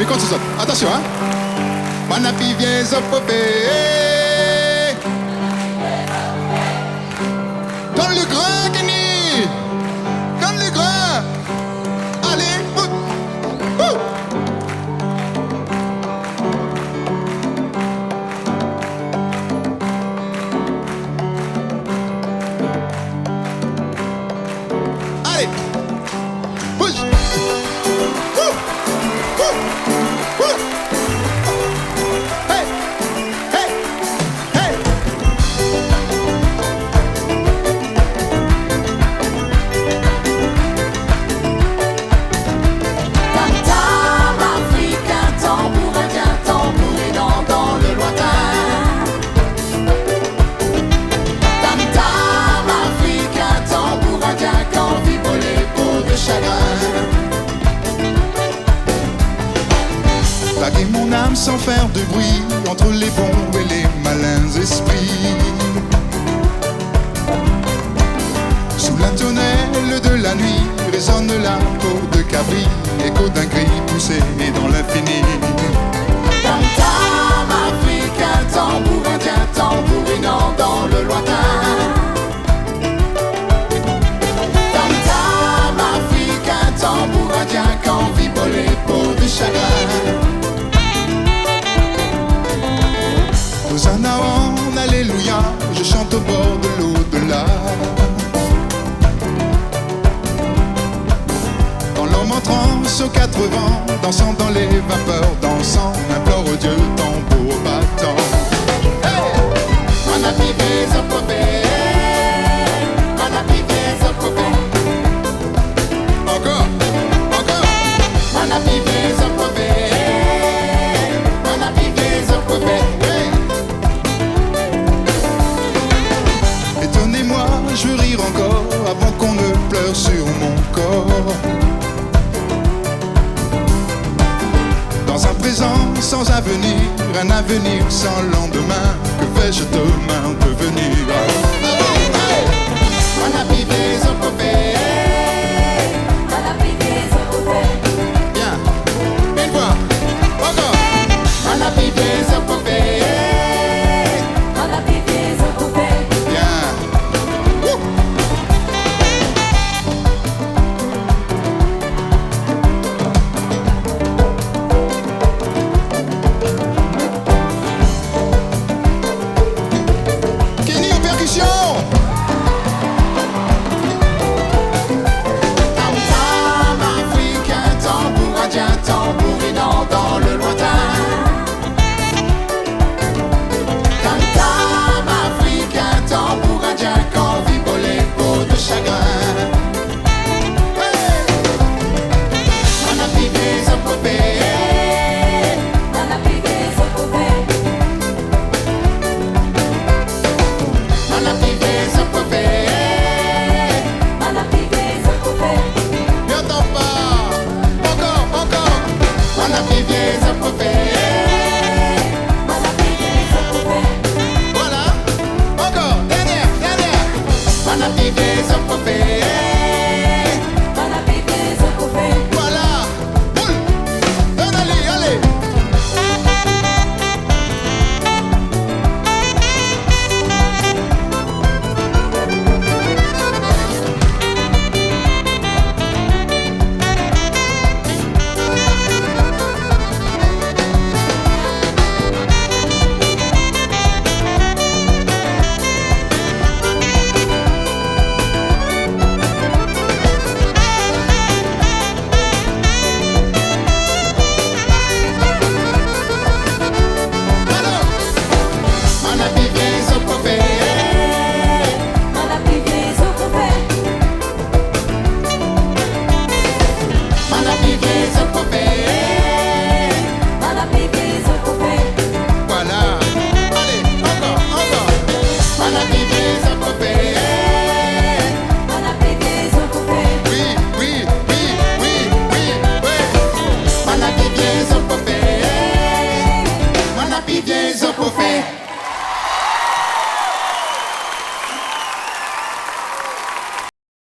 Mais quand tu sautes, attention, hein. Manapi vient popé. Donne le grain, Kenny. Donne le grain. Allez, Allez, bouge. Hey, hey, hey. Tam-tam africain, tambour indien, tambourinant dans le lointain. Tam-tam africain, tambour indien, quand vibrent les peaux de chagrin. Taguer mon âme sans faire de bruit entre les bons et les malins esprits. Sous la tonnelle de la nuit résonne la peau de cabri, écho d'un cri poussé dans l'infini. Tam-tam africain, tambour indien, tambourinant dans le lointain. Tam-tam africain, tambour indien, quand vibrent les peaux de chagrin. Hosanna en alléluia, je chante au bord de l'au-delà. Quand l'homme en transe aux quatre vents, dansant dans les vapeurs, dansant, implore au Dieu tambour battant. Hey! Manapi vient popé, Manapi vient popé, Encore, encore. Manapi vient popé, Manapi vient popé. Hey! Étonnez-moi, je veux rire encore avant qu'on ne pleure sur mon corps. Dans un présent sans avenir, un avenir sans lendemain, que vais-je demain devenir? Manapi vient popé, Manapi vient popé, Bien, une fois, encore. Manapi vient popé, Manapi vient popé. Bien. Wouh! Kenny en percussion. Tam-tam africain, tambour indien, tambourinant dans le lointain. Tam-tam africain, tambour indien, quand vibrent les peaux de chagrin. Manapi vient popé, Manapi vient popé, Manapi vient popé, Manapi vient popé. N'entends pas. Encore, encore. Manapi vient popé, Manapi vient popé, Voilà. Encore. Dernière, dernière. Manapi vient popé.